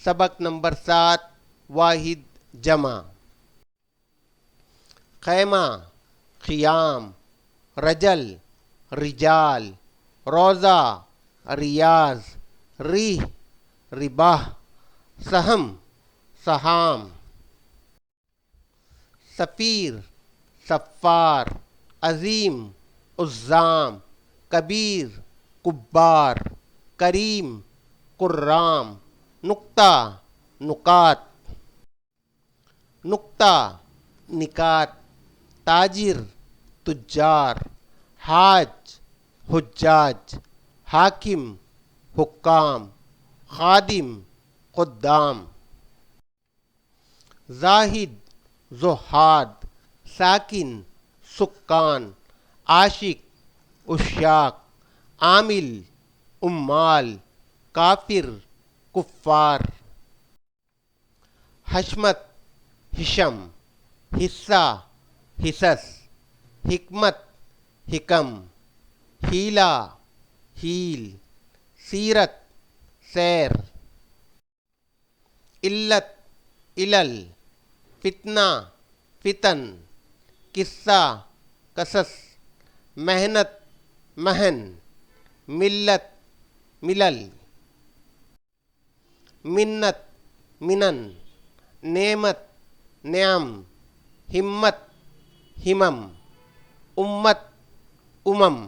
سبق نمبر 7 واحد جمع. خیمہ خیام، رجل رجال، روضہ ریاض، ریح رباح، سہم سہام، سفیر سفار، عظیم عظام، کبیر کبار، کریم کرام، نقطہ نکات، نقطہ نکات، تاجر تجار، حاج حجاج، حاکم حکام، خادم خدام، زاہد زہاد، ساکن سکان، عاشق عشاق، عامل عمال، کافر کفار، حشمت حشم، حصہ حصص، حکمت حکم، حیلہ حیل، سیرت سیر، علت علل، فتنہ فتن، قصہ قصص، محنت محن، ملت ملل، منت منن، نعمت نعم، ہمت ہمم، امت امم.